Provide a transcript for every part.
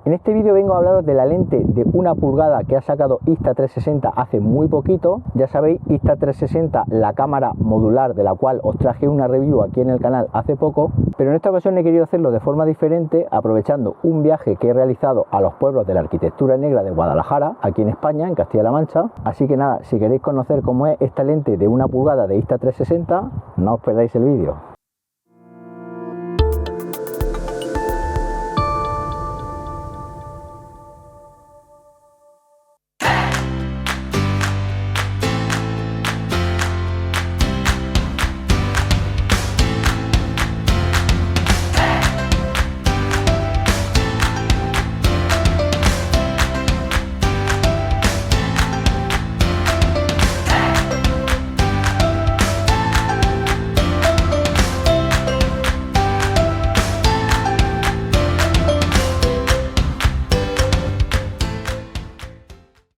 En este vídeo vengo a hablaros de la lente de 1 pulgada que ha sacado Insta360 hace muy poquito. Ya sabéis, Insta360, la cámara modular de la cual os traje una review aquí en el canal hace poco, pero en esta ocasión he querido hacerlo de forma diferente, aprovechando un viaje que he realizado a los pueblos de la arquitectura negra de Guadalajara, aquí en España, en Castilla-La Mancha. Así que nada, si queréis conocer cómo es esta lente de 1 pulgada de Insta360, no os perdáis el vídeo.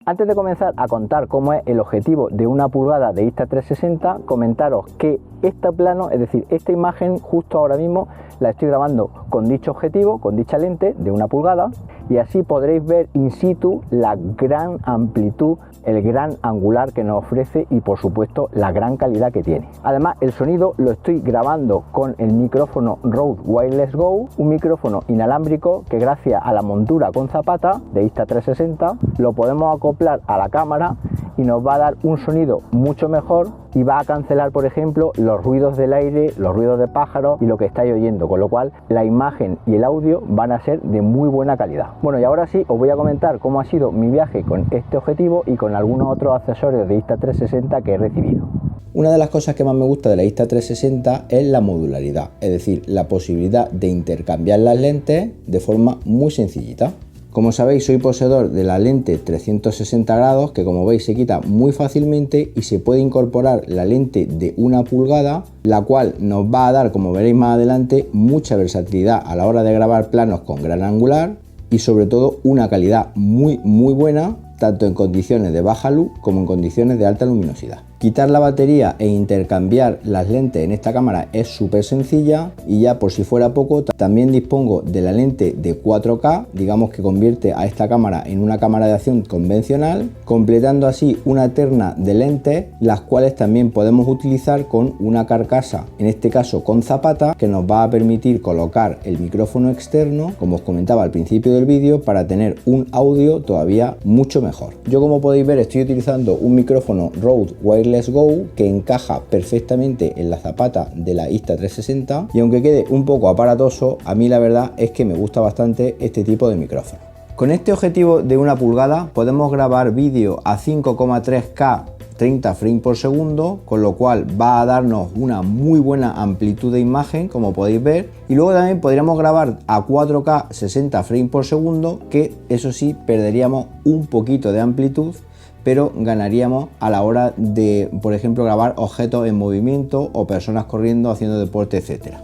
Antes de comenzar a contar cómo es el objetivo de 1 pulgada de Insta360, comentaros que este plano, es decir, esta imagen justo ahora mismo la estoy grabando con dicho objetivo, con dicha lente de 1 pulgada, y así podréis ver in situ la gran amplitud, el gran angular que nos ofrece y por supuesto la gran calidad que tiene. Además, el sonido lo estoy grabando con el micrófono Rode Wireless Go, un micrófono inalámbrico que gracias a la montura con zapata de Insta360 lo podemos acoplar a la cámara y nos va a dar un sonido mucho mejor y va a cancelar, por ejemplo, los ruidos del aire, los ruidos de pájaros y lo que estáis oyendo, con lo cual la imagen y el audio van a ser de muy buena calidad. Bueno, y ahora sí os voy a comentar cómo ha sido mi viaje con este objetivo y con algunos otros accesorios de Insta360 que he recibido. Una de las cosas que más me gusta de la Insta360 es la modularidad, es decir, la posibilidad de intercambiar las lentes de forma muy sencillita. Como sabéis, soy poseedor de la lente 360 grados que, como veis, se quita muy fácilmente y se puede incorporar la lente de 1 pulgada, la cual nos va a dar, como veréis más adelante, mucha versatilidad a la hora de grabar planos con gran angular y sobre todo una calidad muy buena, tanto en condiciones de baja luz como en condiciones de alta luminosidad. Quitar la batería e intercambiar las lentes en esta cámara es súper sencilla, y ya por si fuera poco, también dispongo de la lente de 4K, digamos que convierte a esta cámara en una cámara de acción convencional, completando así una terna de lentes, las cuales también podemos utilizar con una carcasa, en este caso con zapata, que nos va a permitir colocar el micrófono externo, como os comentaba al principio del vídeo, para tener un audio todavía mucho mejor. Yo, como podéis ver, estoy utilizando un micrófono Rode Wireless Go que encaja perfectamente en la zapata de la Insta360, y aunque quede un poco aparatoso, a mí la verdad es que me gusta bastante este tipo de micrófono. Con este objetivo de 1 pulgada podemos grabar vídeo a 5,3K 30 frames por segundo, con lo cual va a darnos una muy buena amplitud de imagen, como podéis ver, y luego también podríamos grabar a 4K 60 frames por segundo, que eso sí perderíamos un poquito de amplitud, pero ganaríamos a la hora de, por ejemplo, grabar objetos en movimiento o personas corriendo, haciendo deporte, etcétera.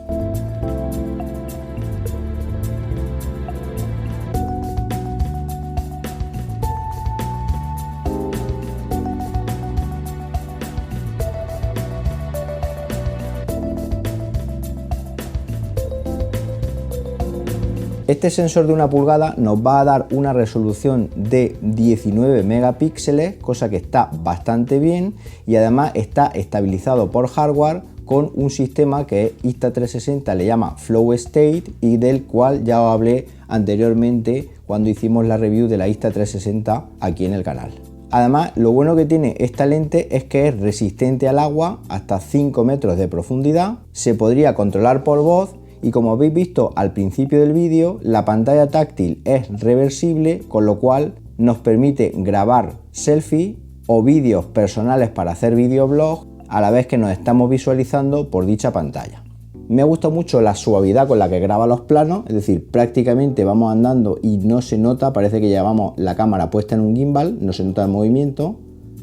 Este sensor de 1 pulgada nos va a dar una resolución de 19 megapíxeles, cosa que está bastante bien, y además está estabilizado por hardware con un sistema que Insta360 le llama Flow State y del cual ya os hablé anteriormente cuando hicimos la review de la Insta360 aquí en el canal. Además, lo bueno que tiene esta lente es que es resistente al agua hasta 5 metros de profundidad, se podría controlar por voz, y como habéis visto al principio del vídeo, la pantalla táctil es reversible, con lo cual nos permite grabar selfies o vídeos personales para hacer videoblog a la vez que nos estamos visualizando por dicha pantalla. Me gusta mucho la suavidad con la que graba los planos, es decir, prácticamente vamos andando y no se nota, parece que llevamos la cámara puesta en un gimbal, no se nota el movimiento.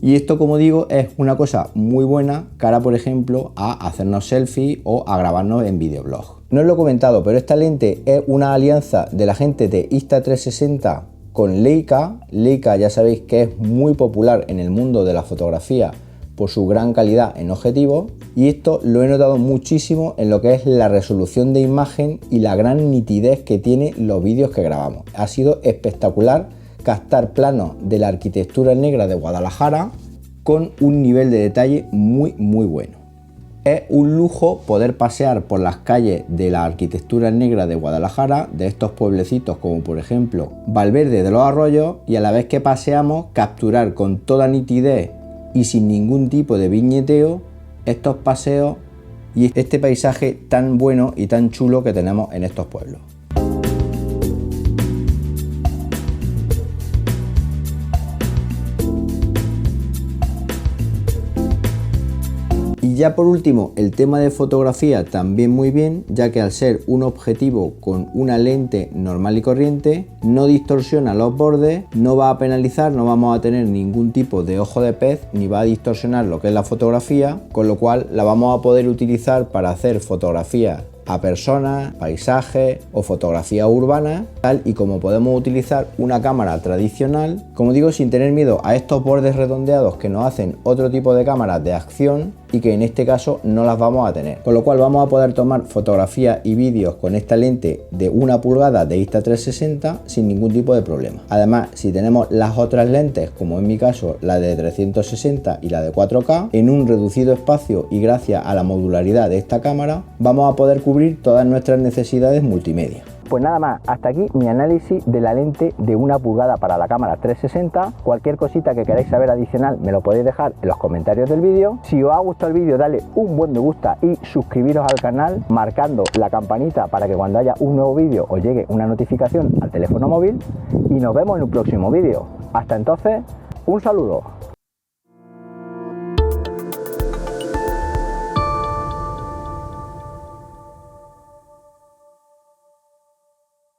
Y esto, como digo, es una cosa muy buena cara, por ejemplo, a hacernos selfies o a grabarnos en videoblog. No os lo he comentado, pero esta lente es una alianza de la gente de Insta360 con Leica. Leica ya sabéis que es muy popular en el mundo de la fotografía por su gran calidad en objetivo, y esto lo he notado muchísimo en lo que es la resolución de imagen y la gran nitidez que tiene los vídeos que grabamos. Ha sido espectacular captar planos de la arquitectura negra de Guadalajara con un nivel de detalle muy bueno. Es un lujo poder pasear por las calles de la arquitectura negra de Guadalajara, de estos pueblecitos como por ejemplo Valverde de los Arroyos, y a la vez que paseamos capturar con toda nitidez y sin ningún tipo de viñeteo estos paseos y este paisaje tan bueno y tan chulo que tenemos en estos pueblos. Y ya por último, el tema de fotografía también muy bien, ya que al ser un objetivo con una lente normal y corriente, no distorsiona los bordes, no va a penalizar, no vamos a tener ningún tipo de ojo de pez, ni va a distorsionar lo que es la fotografía, con lo cual la vamos a poder utilizar para hacer fotografías a personas, paisajes o fotografía urbana, tal y como podemos utilizar una cámara tradicional, como digo, sin tener miedo a estos bordes redondeados que nos hacen otro tipo de cámaras de acción y que en este caso no las vamos a tener, con lo cual vamos a poder tomar fotografías y vídeos con esta lente de 1 pulgada de Insta360 sin ningún tipo de problema. Además, si tenemos las otras lentes, como en mi caso la de 360 y la de 4K, en un reducido espacio y gracias a la modularidad de esta cámara, vamos a poder cubrir todas nuestras necesidades multimedia. Pues nada más, hasta aquí mi análisis de la lente de 1 pulgada para la cámara 360. Cualquier cosita que queráis saber adicional me lo podéis dejar en los comentarios del vídeo. Si os ha gustado el vídeo, dale un buen me gusta y suscribiros al canal marcando la campanita para que cuando haya un nuevo vídeo os llegue una notificación al teléfono móvil, y nos vemos en un próximo vídeo. Hasta entonces, un saludo.